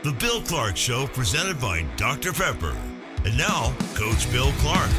The Bill Clark Show, presented by Dr. Pepper. And now, Coach Bill Clark.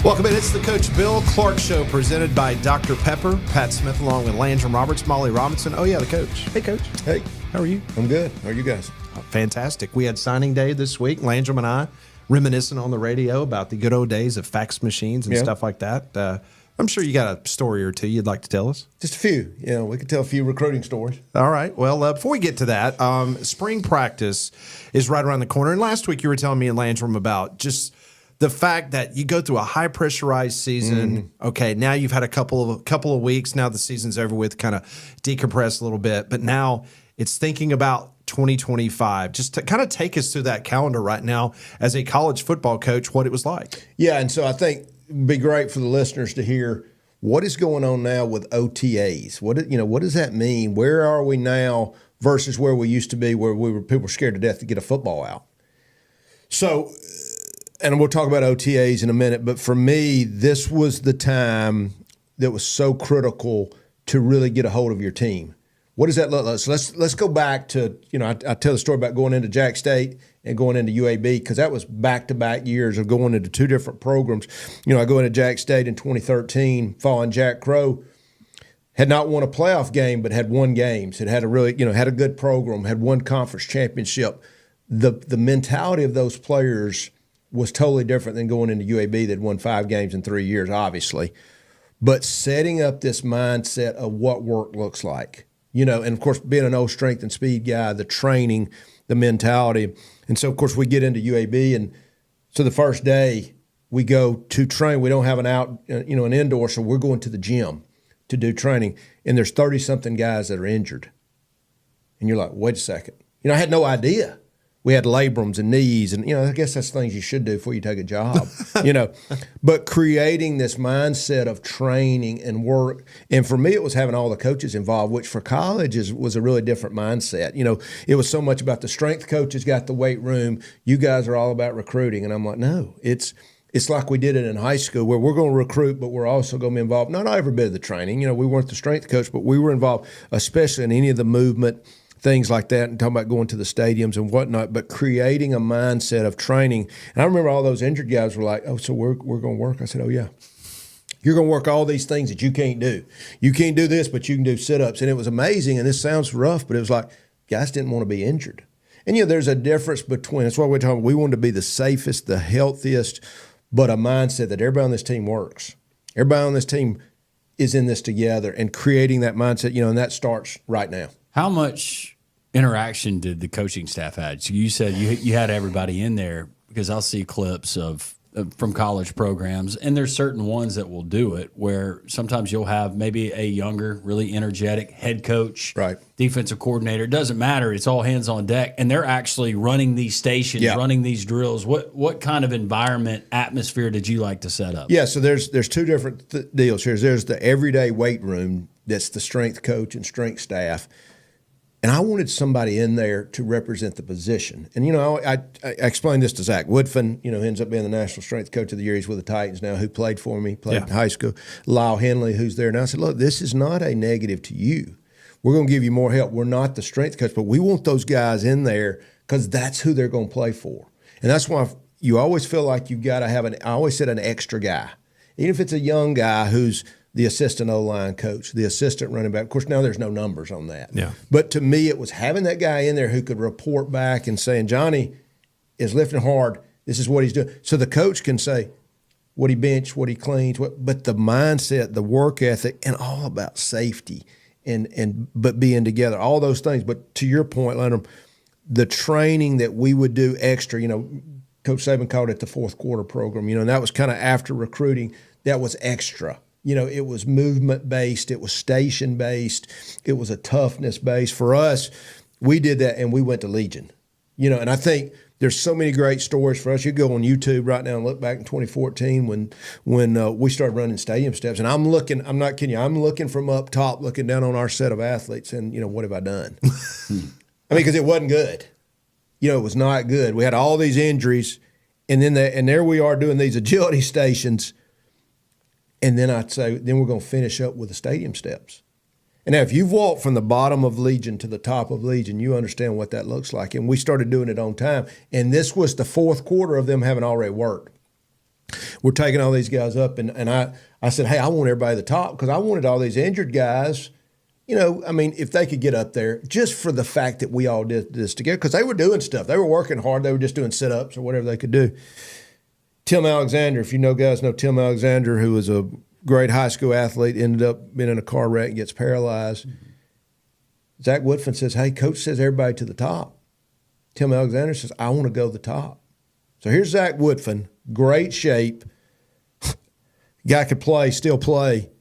Welcome in. It's the Coach Bill Clark Show, presented by Dr. Pepper. Pat Smith along with Landrum Roberts, Molly Robinson. Oh, yeah, the coach. Hey, Coach. Hey. How are you? I'm good. How are you guys? Fantastic. We had signing day this week. Landrum and I reminiscing on the radio about the good old days of fax machines and stuff like that. I'm sure you got a story or two you'd like to tell us. Just a few. We could tell a few recruiting stories. All right. Well, before we get to that, spring practice is right around the corner. And last week you were telling me in Landrum about just the fact that you go through a high pressurized season. Mm-hmm. Okay, now you've had a couple of weeks. Now the season's over with, kind of decompress a little bit. But now it's thinking about 2025. Just to kind of take us through that calendar right now as a college football coach, what it was like. Yeah, and so I think it'd be great for the listeners to hear what is going on now with OTAs. What does that mean? Where are we now versus where we used to be, where people were scared to death to get a football out? So, and we'll talk about OTAs in a minute, but for me, this was the time that was so critical to really get a hold of your team. What does that look like? So let's go back to, I tell the story about going into Jack State and going into UAB, because that was back-to-back years of going into two different programs. I go into Jack State in 2013, following Jack Crow, had not won a playoff game, but had won games. It had a really, had a good program, had won conference championship. The mentality of those players was totally different than going into UAB that won 5 games in 3 years, obviously. But setting up this mindset of what work looks like. And of course, being an old strength and speed guy, the training, the mentality. And so, of course, we get into UAB. And so the first day we go to train, we don't have an indoor, so we're going to the gym to do training. And there's 30-something guys that are injured. And you're like, wait a second. I had no idea. We had labrums and knees, and I guess that's things you should do before you take a job, But creating this mindset of training and work, and for me, it was having all the coaches involved, which for college was a really different mindset. It was so much about the strength coaches got the weight room. You guys are all about recruiting, and I'm like, no, it's like we did it in high school, where we're going to recruit, but we're also going to be involved. Not every bit of the training. We weren't the strength coach, but we were involved, especially in any of the movement. Things like that, and talking about going to the stadiums and whatnot, but creating a mindset of training. And I remember all those injured guys were like, oh, so we're going to work? I said, oh, yeah. You're going to work all these things that you can't do. You can't do this, but you can do sit-ups. And it was amazing, and this sounds rough, but it was like guys didn't want to be injured. And, there's a difference between – that's what we're talking about. We want to be the safest, the healthiest, but a mindset that everybody on this team works. Everybody on this team is in this together, and creating that mindset, and that starts right now. How much interaction did the coaching staff have? So you said you had everybody in there, because I'll see clips from college programs, and there's certain ones that will do it where sometimes you'll have maybe a younger, really energetic head coach, right, defensive coordinator. It doesn't matter. It's all hands on deck, and they're actually running these stations, running these drills. What kind of environment, atmosphere did you like to set up? Yeah, so there's two different deals here. There's the everyday weight room that's the strength coach and strength staff. And I wanted somebody in there to represent the position. And, I explained this to Zach Woodfin, ends up being the national strength coach of the year. He's with the Titans now, who played for me, played in high school. Lyle Henley, who's there. And I said, look, this is not a negative to you. We're going to give you more help. We're not the strength coach, but we want those guys in there because that's who they're going to play for. And that's why you always feel like you've got to have I always said an extra guy. Even if it's a young guy who's the assistant O-line coach, the assistant running back. Of course, now there's no numbers on that. Yeah. But to me, it was having that guy in there who could report back and saying, Johnny is lifting hard. This is what he's doing. So the coach can say what he bench, what he cleans, but the mindset, the work ethic, and all about safety but being together, all those things. But to your point, Leonard, the training that we would do extra, Coach Saban called it the fourth quarter program, and that was kind of after recruiting. That was extra. It was movement-based. It was station-based. It was a toughness-based. For us, we did that, and we went to Legion. And I think there's so many great stories for us. You go on YouTube right now and look back in 2014 when we started running stadium steps. And I'm not kidding you, I'm looking from up top, looking down on our set of athletes, and, what have I done? Because it wasn't good. It was not good. We had all these injuries, and there we are doing these agility stations. And then I'd say, then we're going to finish up with the stadium steps. And now, if you've walked from the bottom of Legion to the top of Legion, you understand what that looks like. And we started doing it on time. And this was the fourth quarter of them having already worked. We're taking all these guys up, and I said, hey, I want everybody at the top because I wanted all these injured guys. I mean, if they could get up there, just for the fact that we all did this together, because they were doing stuff. They were working hard. They were just doing sit-ups or whatever they could do. Tim Alexander, if guys know Tim Alexander, who was a great high school athlete, ended up being in a car wreck and gets paralyzed. Mm-hmm. Zach Woodfin says, hey, coach says everybody to the top. Tim Alexander says, I want to go to the top. So here's Zach Woodfin, great shape. Guy could play, still play.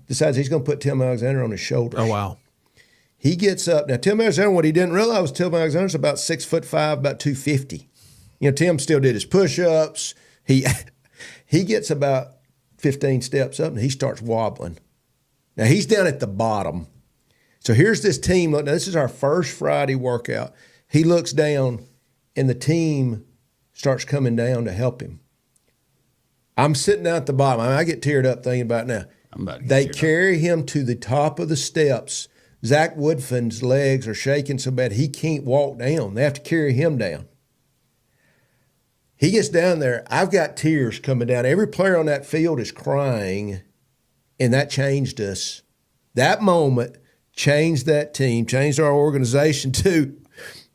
Decides he's going to put Tim Alexander on his shoulders. Oh, wow. He gets up. Now, Tim Alexander, what he didn't realize was Tim Alexander's about 6'5", about 250. Tim still did his push-ups. He gets about 15 steps up, and he starts wobbling. Now, he's down at the bottom. So here's this team. Now, this is our first Friday workout. He looks down, and the team starts coming down to help him. I'm sitting down at the bottom. I get teared up thinking about it now. They carry him to the top of the steps. Zach Woodfin's legs are shaking so bad he can't walk down. They have to carry him down. He gets down there. I've got tears coming down. Every player on that field is crying, and that changed us. That moment changed that team, changed our organization to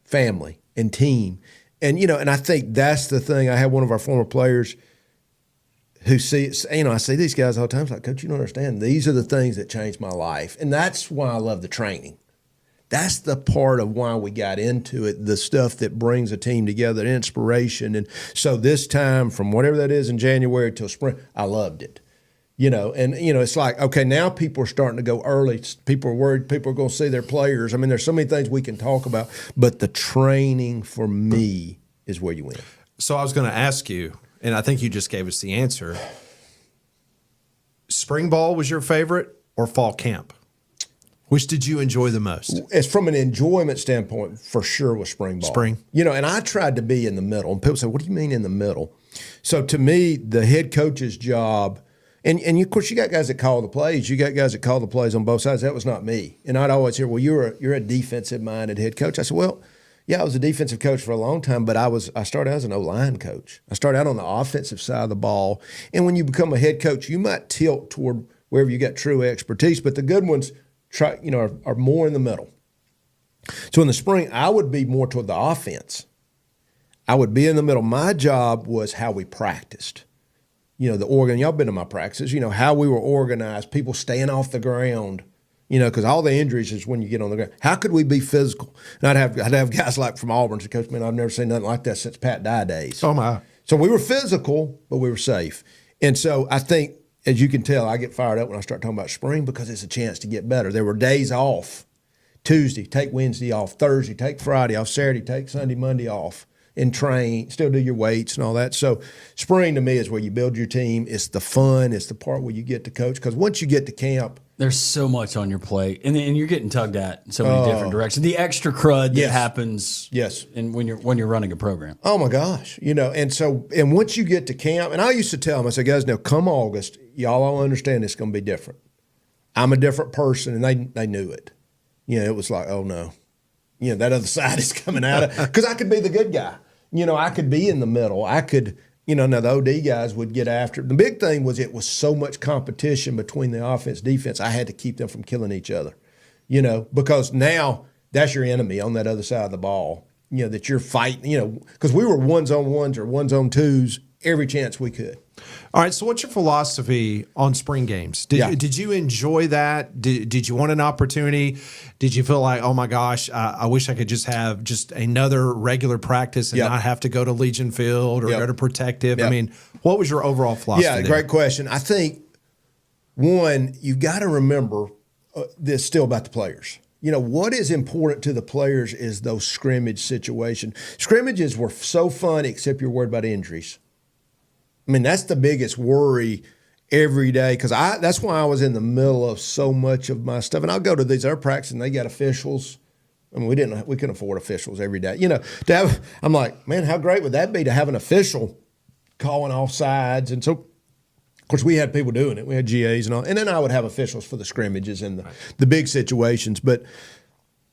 family and team. And, and I think that's the thing. I had one of our former players who I see these guys all the time. It's like, Coach, you don't understand. These are the things that changed my life. And that's why I love the training. That's the part of why we got into it, the stuff that brings a team together, inspiration. And so this time, from whatever that is in January till spring, I loved it. It's like, okay, now people are starting to go early. People are worried people are going to see their players. I mean, there's so many things we can talk about, but the training for me is where you win. So I was going to ask you, and I think you just gave us the answer. Spring ball was your favorite or fall camp? Which did you enjoy the most? As from an enjoyment standpoint, for sure was spring ball. Spring. And I tried to be in the middle. And people say, what do you mean in the middle? So to me, the head coach's job, and of course you got guys that call the plays. You got guys that call the plays on both sides. That was not me. And I'd always hear, well, you're a defensive-minded head coach. I said, well, yeah, I was a defensive coach for a long time, but I started as an O-line coach. I started out on the offensive side of the ball. And when you become a head coach, you might tilt toward wherever you got true expertise, but the good ones are more in the middle. So in the spring, I would be more toward the offense. I would be in the middle. My job was how we practiced. Y'all been to my practices, how we were organized, people staying off the ground, because all the injuries is when you get on the ground. How could we be physical? And I'd have guys like from Auburn say, Coach, man, I've never seen nothing like that since Pat Dye days. Oh, my. So we were physical, but we were safe. And so I think, as you can tell, I get fired up when I start talking about spring because it's a chance to get better. There were days off. Tuesday, take Wednesday off. Thursday, take Friday off. Saturday, take Sunday, Monday off. And train, still do your weights and all that. So spring to me is where you build your team. It's the fun. It's the part where you get to coach. Because once you get to camp, there's so much on your plate, and you're getting tugged at in so many different directions. The extra crud that happens, and when you're running a program. Oh my gosh, and once you get to camp, and I used to tell them, I said, guys, now come August, y'all all understand it's going to be different. I'm a different person, and they knew it. It was like, oh no. That other side is coming out. Because I could be the good guy. I could be in the middle. I could, now the OD guys would get after it. The big thing was it was so much competition between the offense, defense. I had to keep them from killing each other, because now that's your enemy on that other side of the ball, that you're fighting, because we were ones on ones or ones on twos every chance we could. All right, so what's your philosophy on spring games? Did you enjoy that? Did you want an opportunity? Did you feel like, oh my gosh, I wish I could just have just another regular practice and not have to go to Legion Field or go to Protective? I mean, what was your overall philosophy? Yeah, great question. I think, one, you got to remember this still about the players. What is important to the players is those scrimmage situations. Scrimmages were so fun, except you're worried about injuries. I mean, that's the biggest worry every day because that's why I was in the middle of so much of my stuff. And I'll go to these other practices and they got officials. I mean, we couldn't afford officials every day. I'm like, man, how great would that be to have an official calling off sides? And so course, we had people doing it. We had GAs and all. And then I would have officials for the scrimmages and the big situations. But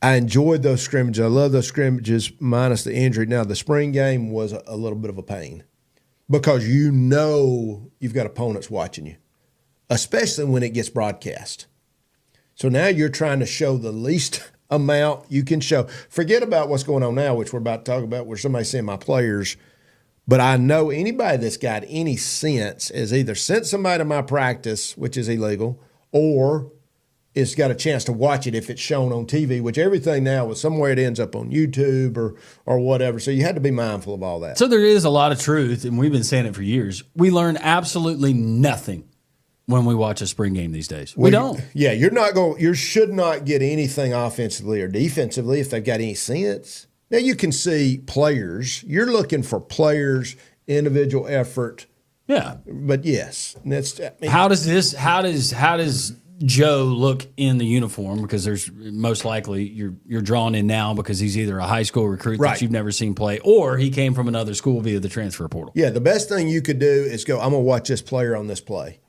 I enjoyed those scrimmages. I love those scrimmages minus the injury. Now, the spring game was a little bit of a pain because you know you've got opponents watching you, especially when it gets broadcast. So now you're trying to show the least amount you can show. Forget about what's going on now, which we're about to talk about, where somebody's seeing my players. But I know anybody that's got any sense has either sent somebody to my practice, which is illegal, or it's got a chance to watch it if it's shown on TV, which everything now is somewhere it ends up on YouTube or whatever. So you had to be mindful of all that. So there is a lot of truth, and we've been saying it for years. We learn absolutely nothing when we watch a spring game these days. We don't. Yeah, you should not get anything offensively or defensively if they've got any sense. Now you can see players. You're looking for players, individual effort. Yeah. But yes, that's. I mean, How does Joe look in the uniform? Because there's most likely you're drawn in now because he's either a high school recruit Right. that you've never seen play, or he came from another school via the transfer portal. Yeah, the best thing you could do is go, I'm going to watch this player on this play.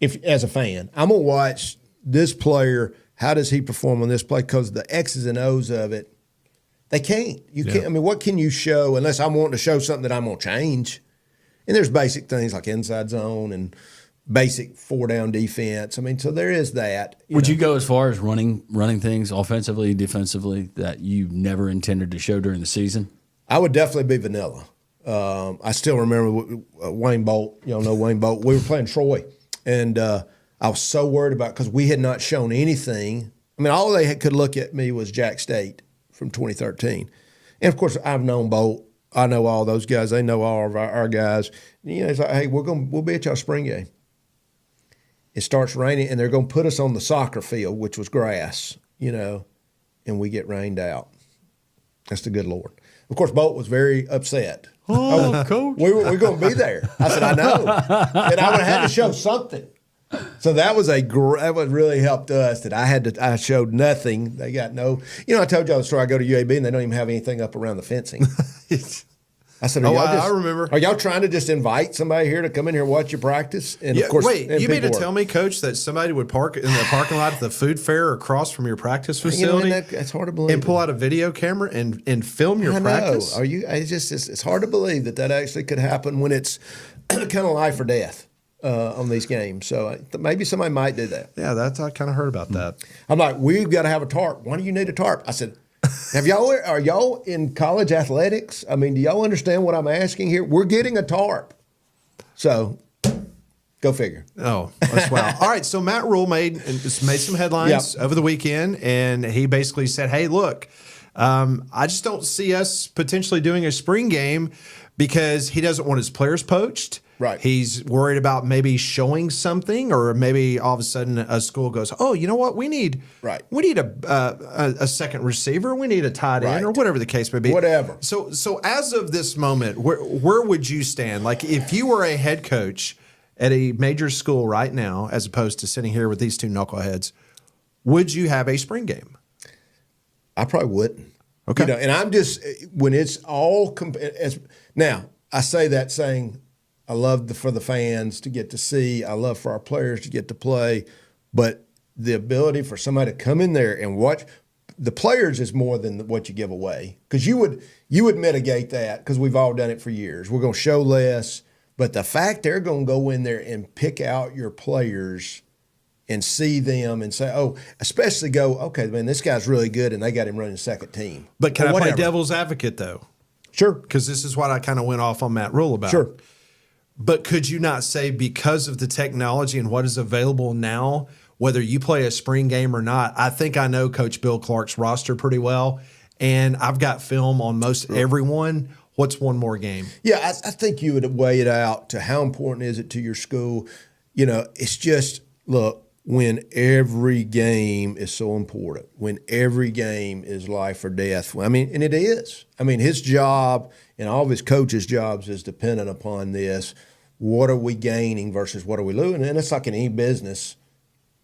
If as a fan, I'm going to watch this player. How does he perform on this play? Because the X's and O's of it, they can't. You can't. I mean, what can you show unless I'm wanting to show something that I'm going to change? And there's basic things like inside zone and basic 4-down defense. I mean, so there is that. Would you go as far as running things offensively, defensively that you never intended to show during the season? I would definitely be vanilla. I still remember Wayne Bolt. Y'all know Wayne Bolt. We were playing Troy, and I was so worried about because we had not shown anything. I mean, all they could look at me was Jack State from 2013. And, of course, I've known Bolt. I know all those guys. They know all of our guys. You know, it's like, hey, we'll be at y'all spring game. It starts raining, and they're going to put us on the soccer field, which was grass, you know, and we get rained out. That's the good Lord. Of course, Bolt was very upset. Oh, coach. We're going to be there. I said, I know. And I would have had to show something. So that what really helped us that I showed nothing. They got no, I told y'all the story. I go to UAB and they don't even have anything up around the fencing. I said, I remember. Are y'all trying to just invite somebody here to come in here and watch you practice? And of course, wait, and you mean to people tell me, Coach, that somebody would park in the parking lot at the food fair across from your practice facility that's hard to believe. and pull out a video camera and film your I practice? know. It's hard to believe that actually could happen when it's kind of life or death on these games. So maybe somebody might do that. Yeah, I kind of heard about that. I'm like, we've got to have a tarp. Why do you need a tarp? I said, are y'all in college athletics? I mean, do y'all understand what I'm asking here? We're getting a tarp. So go figure. Oh, that's wow. All right, so Matt Rule made some headlines over the weekend, and he basically said, hey, look, I just don't see us potentially doing a spring game because he doesn't want his players poached. Right. He's worried about maybe showing something, or maybe all of a sudden a school goes, oh, you know what? We need a second receiver. We need a tight end, or whatever the case may be. Whatever. So as of this moment, where would you stand? Like if you were a head coach at a major school right now, as opposed to sitting here with these two knuckleheads, would you have a spring game? I probably wouldn't. Okay. And I'm just when it's all now. I say that saying I love for the fans to get to see. I love for our players to get to play, but the ability for somebody to come in there and watch the players is more than what you give away because you would mitigate that because we've all done it for years. We're going to show less, but the fact they're going to go in there and pick out your players and see them and say, oh, especially go, okay, man, this guy's really good, and they got him running second team. But can I play devil's advocate, though? Sure. Because this is what I kind of went off on Matt Rule about. Sure. But could you not say because of the technology and what is available now, whether you play a spring game or not, I think I know Coach Bill Clark's roster pretty well, and I've got film on most everyone. What's one more game? Yeah, I think you would weigh it out to how important is it to your school. It's just, look, when every game is so important, when every game is life or death. I mean, and it is. I mean, his job and all of his coaches' jobs is dependent upon this. What are we gaining versus what are we losing? And it's like in any business,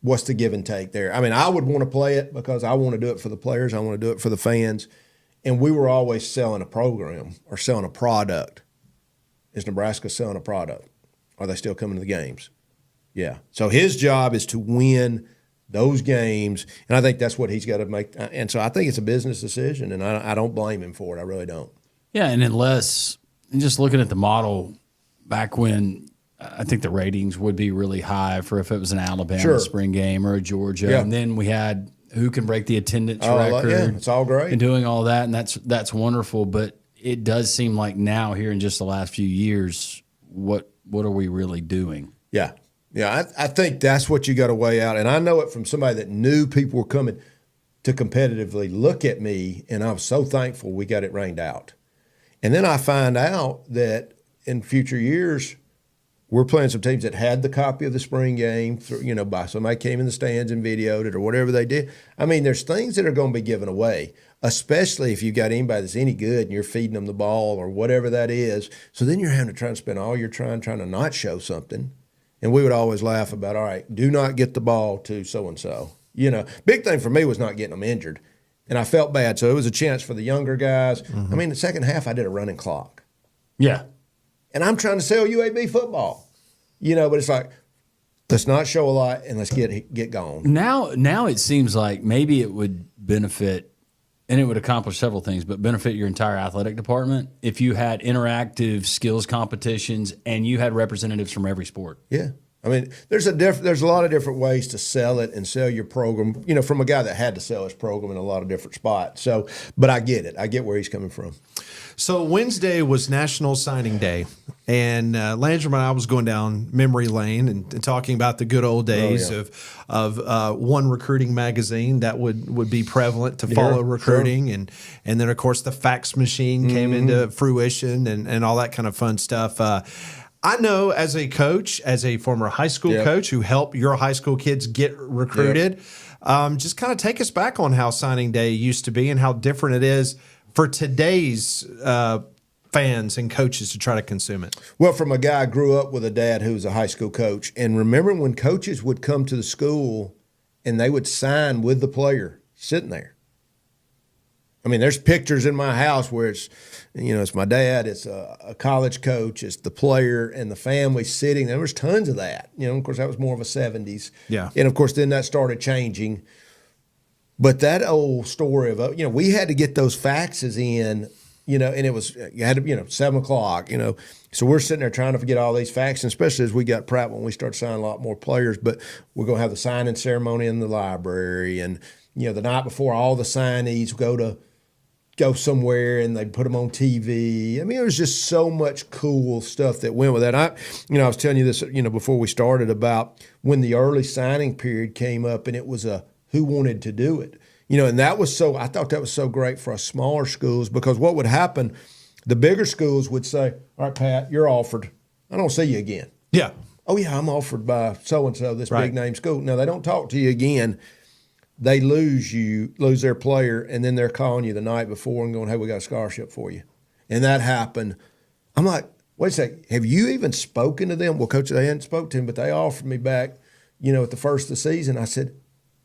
what's the give and take there? I mean, I would want to play it because I want to do it for the players. I want to do it for the fans. And we were always selling a program or selling a product. Is Nebraska selling a product? Are they still coming to the games? Yeah. So his job is to win those games, and I think that's what he's got to make. And so I think it's a business decision, and I don't blame him for it. I really don't. Yeah, and just looking at the model back when I think the ratings would be really high for if it was an Alabama spring game or a Georgia. Yeah. And then we had who can break the attendance record. Yeah, it's all great. And doing all that, and that's wonderful. But it does seem like now, here in just the last few years, what are we really doing? Yeah. Yeah, I think that's what you got to weigh out. And I know it from somebody that knew people were coming to competitively look at me, and I was so thankful we got it rained out. And then I find out that in future years, we're playing some teams that had the copy of the spring game, by somebody came in the stands and videoed it or whatever they did. I mean, there's things that are going to be given away, especially if you've got anybody that's any good and you're feeding them the ball or whatever that is. So then you're having to try and spend all your time trying to not show something. And we would always laugh about, all right, do not get the ball to so-and-so. Big thing for me was not getting them injured. And I felt bad. So it was a chance for the younger guys. Mm-hmm. I mean, the second half, I did a running clock. Yeah. And I'm trying to sell UAB football. But it's like, let's not show a lot and let's get gone. Now it seems like maybe it would benefit, and it would accomplish several things, but benefit your entire athletic department if you had interactive skills competitions and you had representatives from every sport. Yeah. I mean, there's a lot of different ways to sell it and sell your program, from a guy that had to sell his program in a lot of different spots. So, but I get it. I get where he's coming from. So Wednesday was National Signing Day, and Landrum and I was going down memory lane and talking about the good old days of one recruiting magazine that would be prevalent to follow recruiting, and then of course the fax machine came into fruition and all that kind of fun stuff. I know as a coach, as a former high school coach who helped your high school kids get recruited, just kind of take us back on how signing day used to be and how different it is for today's fans and coaches to try to consume it. Well, from a guy I grew up with a dad who was a high school coach, and remember when coaches would come to the school and they would sign with the player sitting there. I mean, there's pictures in my house where it's my dad, it's a college coach, it's the player and the family sitting. There was tons of that. Of course, that was more of a 70s. Yeah. And, of course, then that started changing. But that old story of, we had to get those faxes in, and it was, you had to, 7 o'clock, So we're sitting there trying to get all these faxes, especially as we got prepped when we started signing a lot more players. But we're going to have the signing ceremony in the library. And, the night before, all the signees go somewhere and they put them on TV. I mean, there was just so much cool stuff that went with that. I was telling you this, before we started about when the early signing period came up and it was who wanted to do it. And that was I thought that was so great for us smaller schools, because what would happen, the bigger schools would say, all right, Pat, you're offered. I don't see you again. Yeah. Oh, yeah, I'm offered by so-and-so, this big name school. Now, they don't talk to you again. They lose their player, and then they're calling you the night before and going, hey, we got a scholarship for you. And that happened. I'm like, wait a second, have you even spoken to them? Well, Coach, they hadn't spoken to him, but they offered me back, at the first of the season. I said,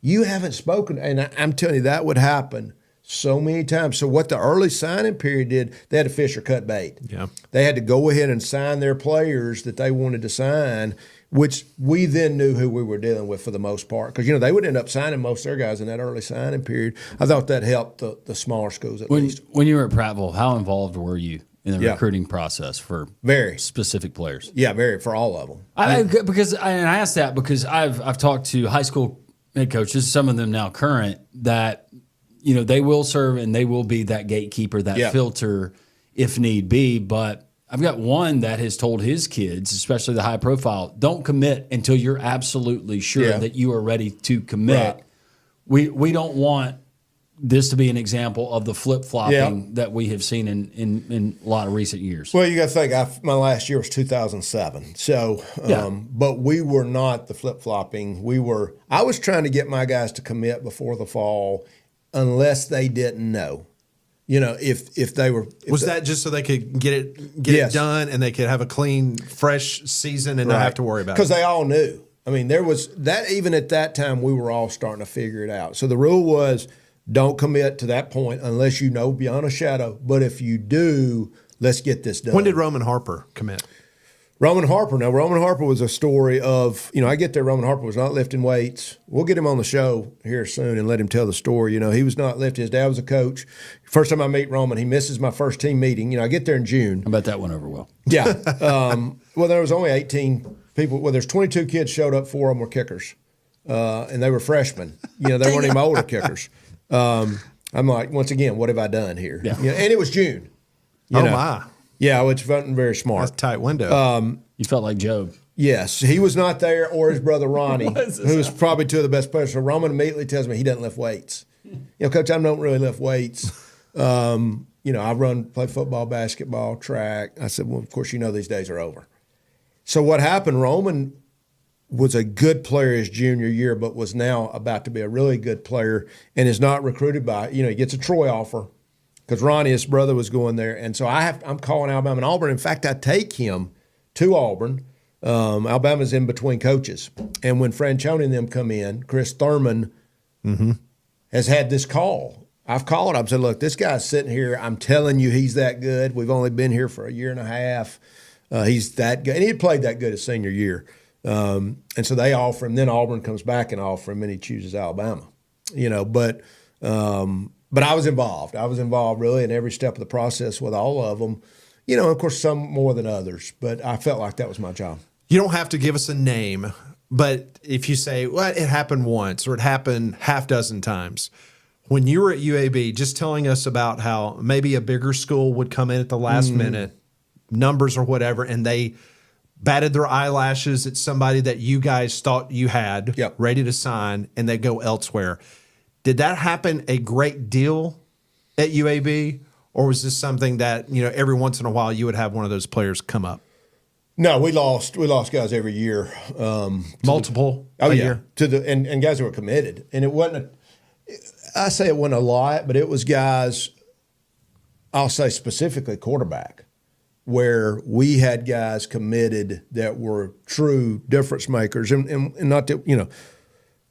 you haven't spoken. And I'm telling you, that would happen so many times. So what the early signing period did, they had to fish or cut bait. Yeah. They had to go ahead and sign their players that they wanted to sign, which we then knew who we were dealing with for the most part. Because, they would end up signing most of their guys in that early signing period. I thought that helped the smaller schools at least. When you were at Prattville, how involved were you in the recruiting process for very specific players? Yeah, very, for all of them. I asked that because I've talked to high school head coaches, some of them now current, that they will serve and they will be that gatekeeper, that filter if need be. But I've got one that has told his kids, especially the high profile, don't commit until you're absolutely sure that you are ready to commit. Right. We don't want this to be an example of the flip-flopping that we have seen in a lot of recent years. Well, you got to think, my last year was 2007. So, but we were not the flip-flopping. I was trying to get my guys to commit before the fall unless they didn't know. If they were. Was that just so they could get it done and they could have a clean, fresh season and not have to worry about it? Because they all knew. I mean, there was that, even at that time, we were all starting to figure it out. So the rule was, don't commit to that point unless you know beyond a shadow. But if you do, let's get this done. When did Roman Harper commit? Roman Harper. Now, Roman Harper was a story of, I get there, Roman Harper was not lifting weights. We'll get him on the show here soon and let him tell the story. He was not lifting. His dad was a coach. First time I meet Roman, he misses my first team meeting. I get there in June. I bet that went over well. Yeah. Well, there was only 18 people. Well, there's 22 kids showed up. 4 of them were kickers. And they were freshmen. They weren't even older kickers. I'm like, once again, what have I done here? Yeah. And it was June. My. Yeah, which wasn't very smart. That's a tight window. You felt like Job. Yes, he was not there, or his brother Ronnie, who was probably 2 of the best players. So Roman immediately tells me he doesn't lift weights. Coach, I don't really lift weights. I play football, basketball, track. I said, well, of course, these days are over. So what happened, Roman was a good player his junior year, but was now about to be a really good player and is not recruited by, he gets a Troy offer because Ronnie, his brother, was going there. And so I'm calling Alabama and Auburn. In fact, I take him to Auburn. Alabama's in between coaches. And when Franchione and them come in, Chris Thurman has had this call. I've called him. I said, look, this guy's sitting here. I'm telling you he's that good. We've only been here for a year and a half. He's that good. And he had played that good his senior year. And so they offer him. Then Auburn comes back and offer him, and he chooses Alabama. But I was involved. I was involved really in every step of the process with all of them. Of course, some more than others. But I felt like that was my job. You don't have to give us a name, but if you say, well, it happened once or it happened half dozen times. When you were at UAB, just telling us about how maybe a bigger school would come in at the last minute, numbers or whatever, and they batted their eyelashes at somebody that you guys thought you had ready to sign, and they go elsewhere. Did that happen a great deal at UAB, or was this something that, every once in a while you would have one of those players come up? No, we lost guys every year. Multiple a year? And guys who were committed. And it wasn't I say it wasn't a lot, but it was guys, I'll say specifically quarterback, where we had guys committed that were true difference makers. And not that,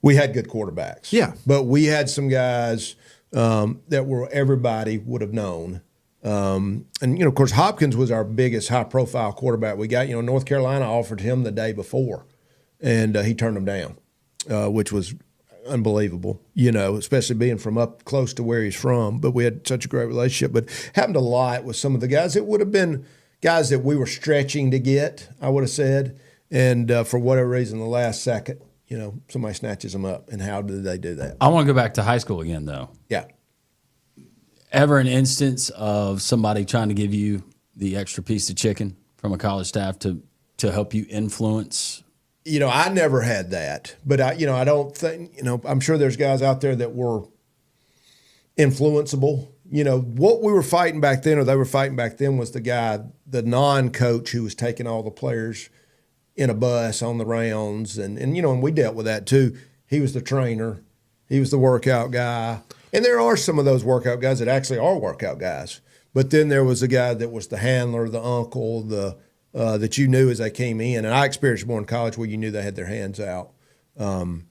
we had good quarterbacks. Yeah. But we had some guys that were everybody would have known. And of course, Hopkins was our biggest high-profile quarterback we got. North Carolina offered him the day before, and he turned them down, which was unbelievable, especially being from up close to where he's from. But we had such a great relationship. But happened a lot with some of the guys. It would have been guys that we were stretching to get, I would have said. And for whatever reason, the last second, somebody snatches them up. And how did they do that? I want to go back to high school again, though. Yeah. Ever an instance of somebody trying to give you the extra piece of chicken from a college staff to help you influence? I never had that, but I don't think, I'm sure there's guys out there that were influenceable. What we were fighting back then, or they were fighting back then, was the non-coach who was taking all the players in a bus on the rounds. And we dealt with that too. He was the trainer. He was the workout guy. And there are some of those workout guys that actually are workout guys. But then there was a guy that was the handler, the uncle, that you knew as they came in. And I experienced more in college where you knew they had their hands out. And,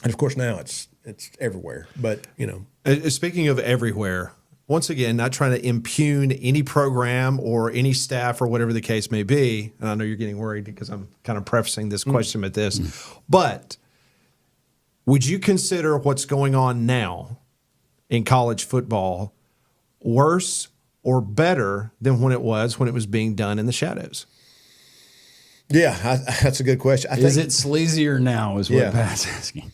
of course, now it's everywhere. But, Speaking of everywhere, once again, not trying to impugn any program or any staff or whatever the case may be. And I know you're getting worried because I'm kind of prefacing this question with this. But would you consider what's going on now in college football worse or better than when it was being done in the shadows? Yeah, that's a good question. Is it sleazier now? Is what Pat's asking.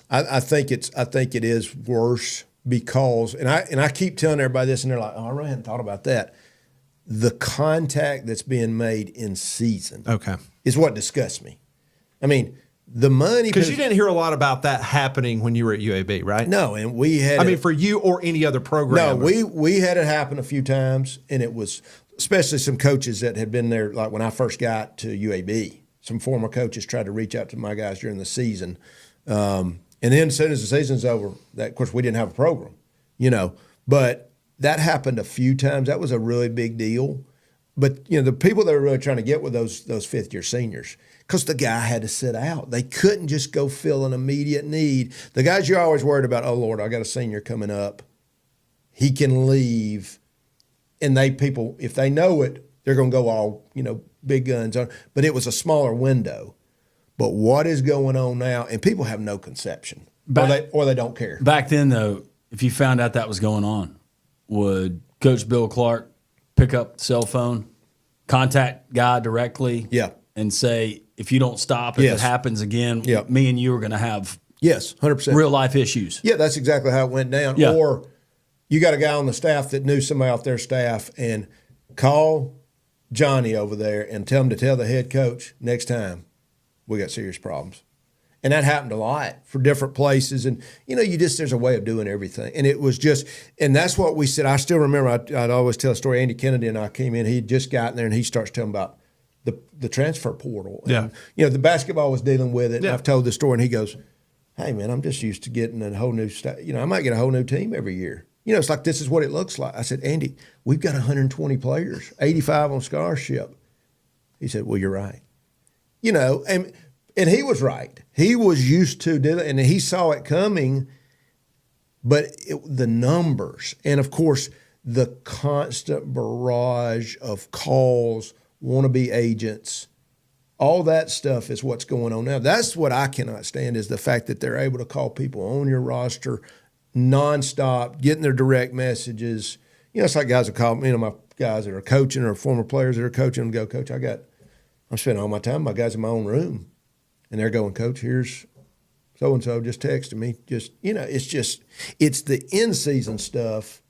I think it is worse because, and I keep telling everybody this, and they're like, "Oh, I really hadn't thought about that." The contact that's being made in season, is what disgusts me. I mean, the money, because you didn't hear a lot about that happening when you were at UAB, right? No, and we had. For you or any other program. No, we had it happen a few times, and it was especially some coaches that had been there. Like when I first got to UAB, some former coaches tried to reach out to my guys during the season, and then as soon as the season's over, of course we didn't have a program, But that happened a few times. That was a really big deal. But the people they were really trying to get were those fifth-year seniors. Because the guy had to sit out. They couldn't just go fill an immediate need. The guys you're always worried about, oh, Lord, I got a senior coming up. He can leave. And if they know it, they're going to go all, big guns on. But it was a smaller window. But what is going on now? And people have no conception, or they don't care. Back then, though, if you found out that was going on, would Coach Bill Clark pick up the cell phone, contact guy directly, and say, if you don't stop, if it happens again, me and you are going to have 100% real life issues. Yeah, that's exactly how it went down. Yeah. Or you got a guy on the staff that knew somebody off their staff, and call Johnny over there and tell him to tell the head coach next time we got serious problems. And that happened a lot for different places. And, there's a way of doing everything. And it was just, and that's what we said. I still remember, I'd always tell a story. Andy Kennedy and I came in, he'd just gotten there, and he starts telling about the transfer portal. And, the basketball was dealing with it. And I've told the story, and he goes, hey, man, I'm just used to getting a whole new I might get a whole new team every year. It's like, this is what it looks like. I said, Andy, we've got 120 players, 85 on scholarship. He said, well, you're right. And he was right. He was used to doing it, and he saw it coming. But the numbers, and of course, the constant barrage of calls, wannabe agents, all that stuff is what's going on now. That's what I cannot stand, is the fact that they're able to call people on your roster nonstop, getting their direct messages. It's like guys will call me, my guys that are coaching or former players that are coaching and go, Coach, I'm spending all my time, my guys in my own room. And they're going, Coach, here's so-and-so just texted me. It's the in-season stuff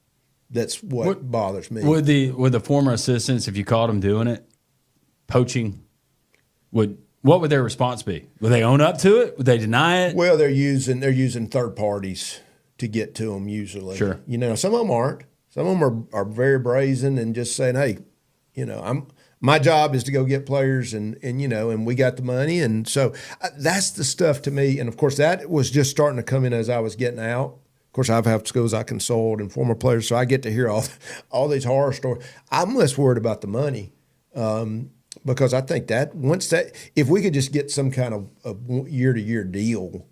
that's what bothers me. Would the former assistants, if you caught them doing it, poaching, what would their response be? Would they own up to it? Would they deny it? Well, they're using third parties to get to them usually. Sure. Some of them aren't. Some of them are very brazen and just saying, hey, my job is to go get players and we got the money. And so that's the stuff to me. And, of course, that was just starting to come in as I was getting out. Of course, I've had schools I consult and former players, so I get to hear all these horror stories. I'm less worried about the money because I think that if we could just get some kind of year-to-year deal,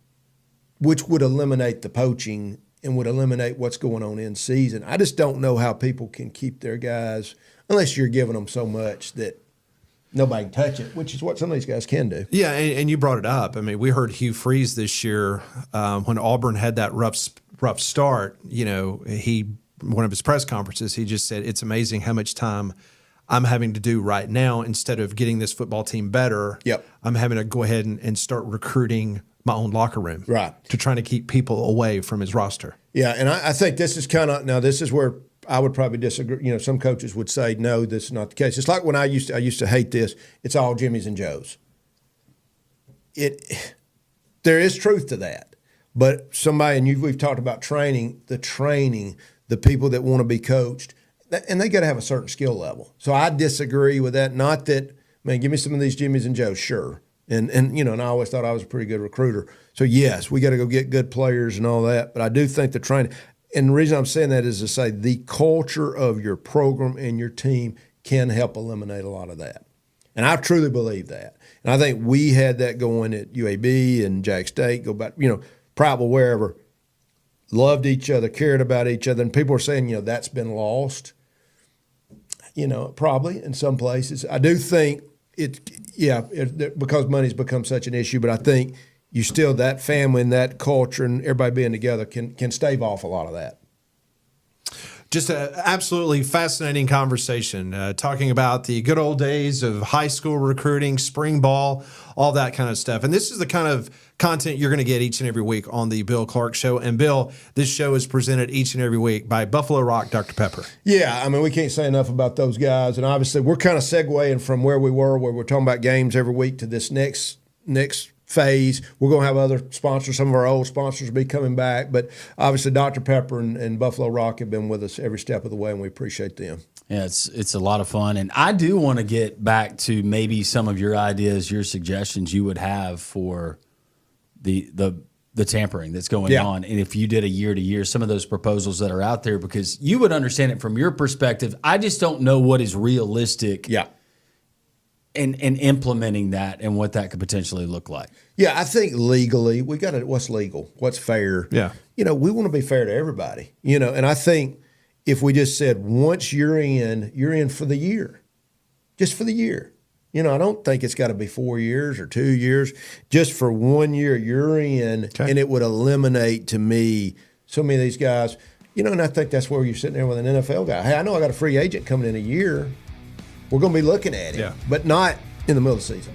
which would eliminate the poaching and would eliminate what's going on in season. I just don't know how people can keep their guys unless you're giving them so much that nobody can touch it, which is what some of these guys can do. Yeah, and you brought it up. I mean, we heard Hugh Freeze this year when Auburn had that rough start. One of his press conferences, he just said, it's amazing how much time I'm having to do right now instead of getting this football team better. Yep. I'm having to go ahead and start recruiting my own locker room, right, to trying to keep people away from his roster. Yeah, and I think this is this is where I would probably disagree. Some coaches would say, no, this is not the case. It's like when I used to hate this. It's all Jimmys and Joes. There is truth to that. But we've talked about training, the people that want to be coached, and they got to have a certain skill level. So I disagree with that. Not that, man, give me some of these Jimmys and Joes, sure. And I always thought I was a pretty good recruiter. So, yes, we got to go get good players and all that. But I do think the training – and the reason I'm saying that is to say the culture of your program and your team can help eliminate a lot of that. And I truly believe that. And I think we had that going at UAB and Jack State, go back, Prattville, wherever, loved each other, cared about each other. And people are saying, that's been lost, probably in some places. I do think because money's become such an issue, but I think you still, that family and that culture and everybody being together can stave off a lot of that. Just an absolutely fascinating conversation, talking about the good old days of high school recruiting, spring ball, all that kind of stuff. And this is the kind of content you're going to get each and every week on the Bill Clark Show. And, Bill, this show is presented each and every week by Buffalo Rock Dr. Pepper. Yeah, I mean, we can't say enough about those guys. And obviously, we're kind of segueing from where we're talking about games every week, to this next phase. We're going to have other sponsors. Some of our old sponsors will be coming back. But obviously, Dr. Pepper and Buffalo Rock have been with us every step of the way, and we appreciate them. Yeah, it's a lot of fun. And I do want to get back to maybe some of your ideas, your suggestions you would have for the tampering that's going on. And if you did a year-to-year, some of those proposals that are out there, because you would understand it from your perspective. I just don't know what is realistic. Yeah. And implementing that and what that could potentially look like. Yeah, I think legally we got to, what's legal, what's fair. Yeah. We want to be fair to everybody, and I think if we just said, once you're in for the year, just for the year. You know, I don't think it's got to be 4 years or 2 years, just for 1 year you're in, and it would eliminate to me so many of these guys. You know, and I think that's where you're sitting there with an NFL guy. Hey, I know I got a free agent coming in a year. We're going to be looking at him, but not in the middle of the season.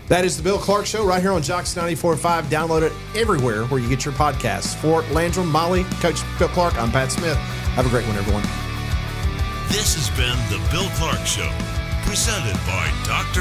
That is the Bill Clark Show right here on Jocks 94.5. Download it everywhere where you get your podcasts. For Landrum, Molly, Coach Bill Clark, I'm Pat Smith. Have a great one, everyone. This has been the Bill Clark Show, presented by Dr.